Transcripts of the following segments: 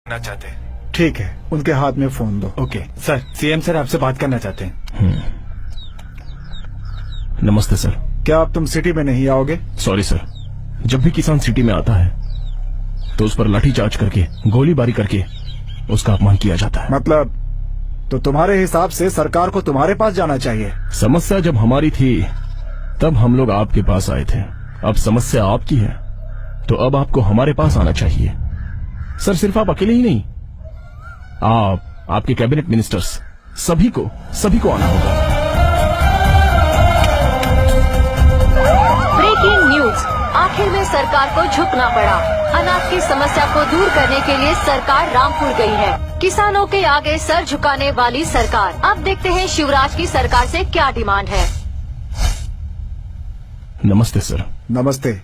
करना चाहते हैं। ठीक है, उनके हाथ में फोन दो। ओके सर, सीएम सर आपसे बात करना चाहते हैं। नमस्ते सर। क्या अब तुम सिटी में नहीं आओगे? सॉरी सर, जब भी किसान सिटी में आता है तो उस पर लाठीचार्ज करके, गोलीबारी करके उसका अपमान किया जाता है। मतलब तो तुम्हारे हिसाब से सरकार को तुम्हारे पास जाना चाहिए। समस्या जब हमारी थी तब हम लोग आपके पास आए थे, अब समस्या आपकी है तो अब आपको हमारे पास आना चाहिए। सर सिर्फ आप अकेले ही नहीं, आप, आपके कैबिनेट मिनिस्टर्स, सभी को आना होगा। ब्रेकिंग न्यूज, आखिर में सरकार को झुकना पड़ा। अनाज की समस्या को दूर करने के लिए सरकार रामपुर गई है। किसानों के आगे सर झुकाने वाली सरकार। अब देखते हैं शिवराज की सरकार से क्या डिमांड है। नमस्ते सर। नमस्ते।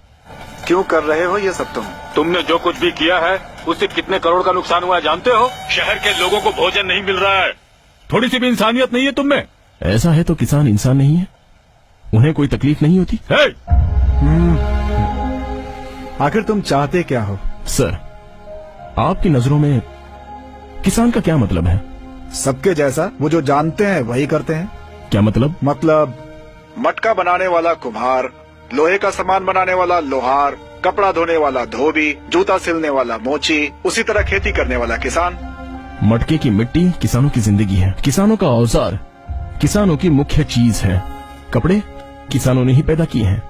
क्यों कर रहे हो ये सब? तुमने जो कुछ भी किया है उससे कितने करोड़ का नुकसान हुआ है जानते हो? शहर के लोगों को भोजन नहीं मिल रहा है। थोड़ी सी भी इंसानियत नहीं है तुम में? ऐसा है तो किसान इंसान नहीं है? उन्हें कोई तकलीफ नहीं होती? आखिर तुम चाहते क्या हो? सर, आपकी नजरों में किसान का क्या मतलब है? सबके जैसा, वो जो जानते हैं वही करते हैं। क्या मतलब? मतलब मटका बनाने वाला कुम्हार, लोहे का सामान बनाने वाला लोहार, कपड़ा धोने वाला धोबी, जूता सिलने वाला मोची, उसी तरह खेती करने वाला किसान। मटके की मिट्टी किसानों की जिंदगी है, किसानों का औजार किसानों की मुख्य चीज है, कपड़े किसानों ने ही पैदा किए हैं।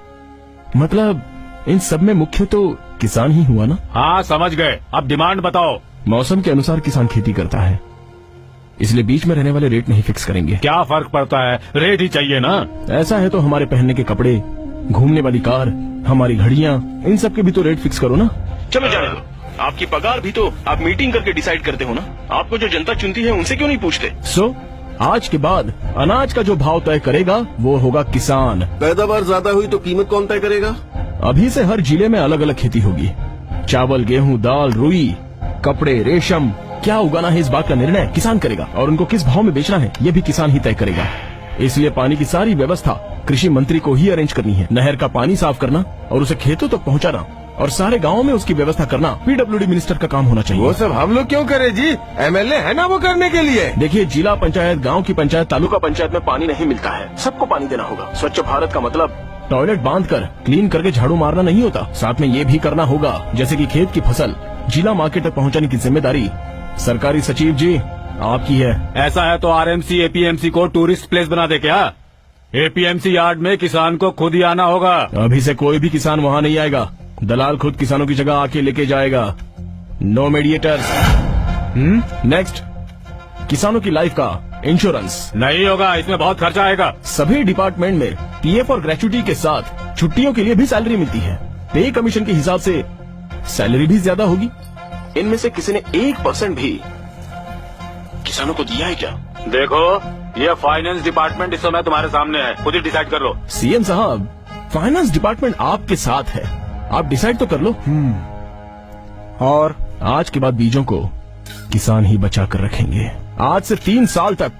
मतलब इन सब में मुख्य तो किसान ही हुआ ना? हाँ समझ गए, अब डिमांड बताओ। मौसम के अनुसार किसान खेती करता है, इसलिए बीच में रहने वाले रेट नहीं फिक्स करेंगे। क्या फर्क पड़ता है, रेट ही चाहिए ना। ऐसा है तो हमारे पहनने के कपड़े, घूमने वाली कार, हमारी घड़ियां, इन सब के भी तो रेट फिक्स करो ना। चलो जाने दो, आपकी पगार भी तो आप मीटिंग करके डिसाइड करते हो ना। आपको जो जनता चुनती है उनसे क्यों नहीं पूछते? सो आज के बाद अनाज का जो भाव तय करेगा वो होगा किसान। पैदावार ज्यादा हुई तो कीमत कौन तय करेगा? अभी से हर जिले में अलग अलग खेती होगी। चावल, गेहूं, दाल, रुई, कपड़े, रेशम, क्या उगाना है इस बात का निर्णय किसान करेगा, और उनको किस भाव में बेचना है ये भी किसान ही तय करेगा। इसलिए पानी की सारी व्यवस्था कृषि मंत्री को ही अरेंज करनी है। नहर का पानी साफ करना और उसे खेतों तक पहुंचाना और सारे गांवों में उसकी व्यवस्था करना पीडब्ल्यूडी मिनिस्टर का काम होना चाहिए। वो सब हम लोग क्यों करें जी? एमएलए है ना वो करने के लिए। देखिए, जिला पंचायत, गांव की पंचायत, तालुका पंचायत में पानी नहीं मिलता है, सबको पानी देना होगा। स्वच्छ भारत का मतलब टॉयलेट बांधकर क्लीन करके झाड़ू मारना नहीं होता, साथ में ये भी करना होगा जैसे कि खेत की फसल जिला मार्केट तक पहुंचाने की जिम्मेदारी सरकारी सचिव जी आपकी है। ऐसा है तो आरएमसी एपीएमसी को टूरिस्ट प्लेस बना दे क्या? एपीएमसी यार्ड में किसान को खुद ही आना होगा। अभी से कोई भी किसान वहाँ नहीं आएगा, दलाल खुद किसानों की जगह आके लेके जाएगा। No mediators. नेक्स्ट, किसानों की लाइफ का इंश्योरेंस नहीं होगा, इसमें बहुत खर्चा आएगा। सभी डिपार्टमेंट में पीएफ और ग्रेचुटी के साथ छुट्टियों के लिए भी सैलरी मिलती है। पे कमीशन के हिसाब से सैलरी भी ज्यादा होगी। इनमें से किसी ने 1% भी किसानों को दिया है क्या? देखो, ये फाइनेंस डिपार्टमेंट इस समय तुम्हारे सामने है, खुद ही डिसाइड कर लो। सीएम साहब, फाइनेंस डिपार्टमेंट आपके साथ है, आप डिसाइड तो कर लो। और आज के बाद बीजों को किसान ही बचा कर रखेंगे। आज से 3 साल तक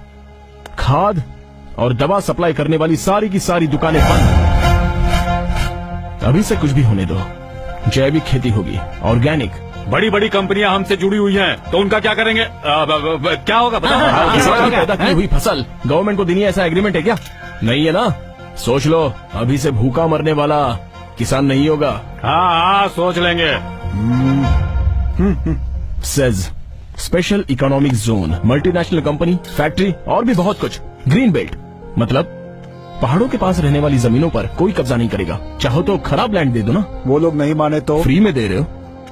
खाद और दवा सप्लाई करने वाली सारी की सारी दुकानें बंद। अभी से कुछ भी होने दो, जैविक खेती होगी, ऑर्गेनिक। बड़ी बड़ी कंपनियां हमसे जुड़ी हुई हैं, तो उनका क्या करेंगे? क्या होगा बताओ? किसान की पैदा की हुई फसल गवर्नमेंट को देनी है, ऐसा एग्रीमेंट है क्या? नहीं है ना? सोच लो, अभी से भूखा मरने वाला किसान नहीं होगा। हाँ, सोच लेंगे। Says special economic zone, multinational company, factory और भी बहुत कुछ। ग्रीन बेल्ट मतलब पहाड़ों के पास रहने वाली जमीनों पर कोई कब्जा नहीं करेगा। चाहो तो खराब लैंड दे दो ना। वो लोग नहीं माने तो? फ्री में दे रहे हो,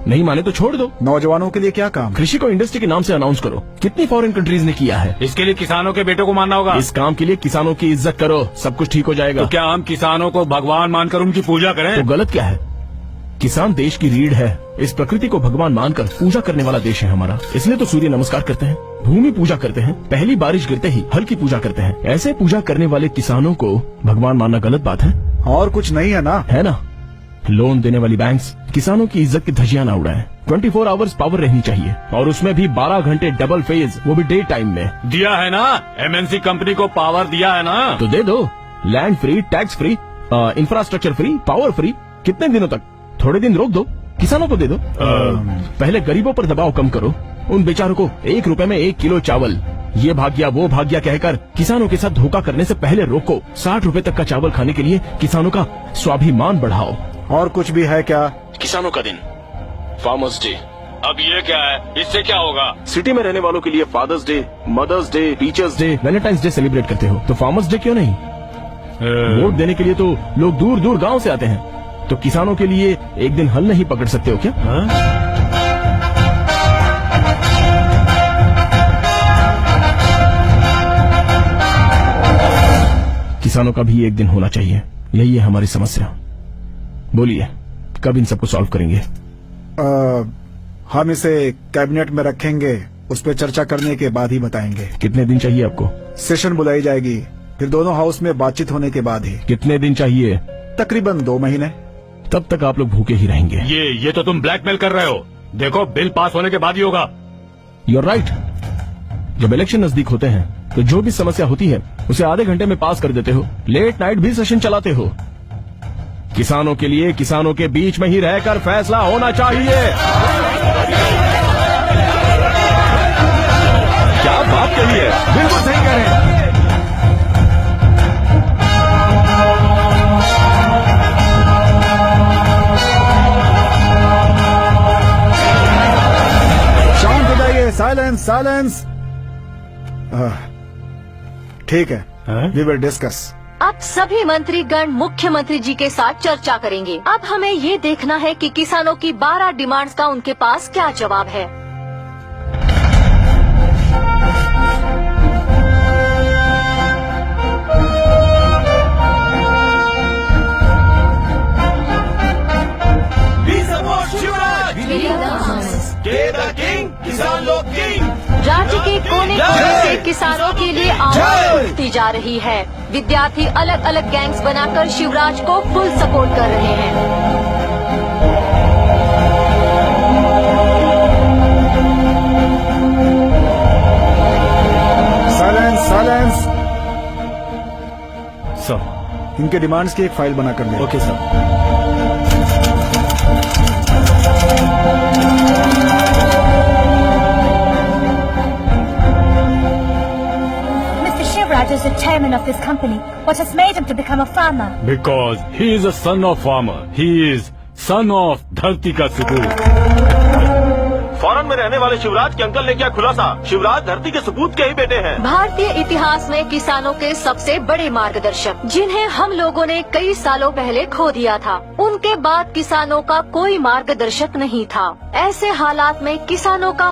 नहीं माने तो छोड़ दो। नौजवानों के लिए क्या काम? कृषि को इंडस्ट्री के नाम से अनाउंस करो। कितनी फॉरेन कंट्रीज ने किया है। इसके लिए किसानों के बेटों को मानना होगा। इस काम के लिए किसानों की इज्जत करो, सब कुछ ठीक हो जाएगा। तो क्या हम किसानों को भगवान मानकर उनकी पूजा करें? तो गलत क्या है? किसान देश की रीढ़ है, इस प्रकृति को भगवान मानकर पूजा करने वाला देश है हमारा। इसलिए तो सूर्य नमस्कार करते हैं, भूमि पूजा करते हैं, पहली बारिश गिरते ही हल की पूजा करते हैं। ऐसे पूजा करने वाले किसानों को भगवान मानना गलत बात है? और कुछ नहीं है ना? है ना? लोन देने वाली बैंक्स किसानों की इज्जत की धज्जियां ना उड़ाएं। 24 आवर्स पावर रहनी चाहिए, और उसमें भी 12 घंटे डबल फेज, वो भी डे टाइम में। दिया है ना, एमएनसी कंपनी को पावर दिया है ना, तो दे दो। Land free, tax free, infrastructure free, power free. कितने दिनों तक? थोड़े दिन रोक दो, किसानों को दे दो। पहले गरीबों पर दबाव कम करो, उन बेचारों को 1 रुपए में 1 किलो चावल, ये भाग गया वो भाग गया कहकर किसानों के साथ धोखा करने से पहले रोको। 60 रुपए तक का चावल खाने के लिए किसानों का स्वाभिमान बढ़ाओ। और कुछ भी है क्या? किसानों का दिन, फार्मर्स डे। अब ये क्या है, इससे क्या होगा? सिटी में रहने वालों के लिए Father's Day, Mother's Day, Teachers' Day, Valentine's Day celebrate करते हो तो फार्मर्स डे क्यों नहीं? वोट देने के लिए तो लोग दूर दूर गांव से आते हैं, तो किसानों के लिए एक दिन हल नहीं पकड़ सकते हो क्या? किसानों का भी एक दिन होना चाहिए, यही है हमारी समस्या। बोलिए कब इन सबको सॉल्व करेंगे? हम इसे कैबिनेट में रखेंगे, उस पर चर्चा करने के बाद ही बताएंगे। कितने दिन चाहिए आपको? सेशन बुलाई जाएगी, फिर दोनों हाउस में बातचीत होने के बाद ही। कितने दिन चाहिए? तकरीबन 2 महीने। तब तक आप लोग भूखे ही रहेंगे। ये तो तुम ब्लैकमेल कर रहे हो। देखो बिल पास होने के बाद ही होगा। You're right। जब इलेक्शन नजदीक होते हैं तो जो भी समस्या होती है उसे आधे घंटे में पास कर देते हो, लेट नाइट भी सेशन चलाते हो। किसानों के लिए किसानों के बीच में ही रहकर फैसला होना चाहिए। क्या बात कही है, बिल्कुल सही कह रहे हैं। शांत हो जाइए, साइलेंस साइलेंस। ठीक है, वी विल डिस्कस। अब सभी मंत्रीगण मुख्यमंत्री जी के साथ चर्चा करेंगे। अब हमें ये देखना है कि किसानों की 12 डिमांड्स का उनके पास क्या जवाब है। किसान लोग किंग। राज्य के कोने कोने से किसानों के लिए आवाज उठती जा रही है। विद्यार्थी अलग अलग गैंग्स बनाकर शिवराज को फुल सपोर्ट कर रहे हैं। Silence silence. सर। इनके डिमांड्स की एक फाइल बनाकर ले। Okay sir. Shivraj is the chairman of this company. What has made him to become a farmer? Because he is a son of farmer. He is son of धरती का सपूत। Foreign में रहने वाले शिवराज के अंकल ने क्या खुलासा? शिवराज धरती के सपूत के ही बेटे हैं। भारतीय इतिहास में किसानों के सबसे बड़े मार्गदर्शक, जिन्हें हम लोगों ने कई सालों पहले खो दिया था। उनके बाद किसानों का कोई मार्गदर्शक नहीं था। ऐसे हालात में किसानों का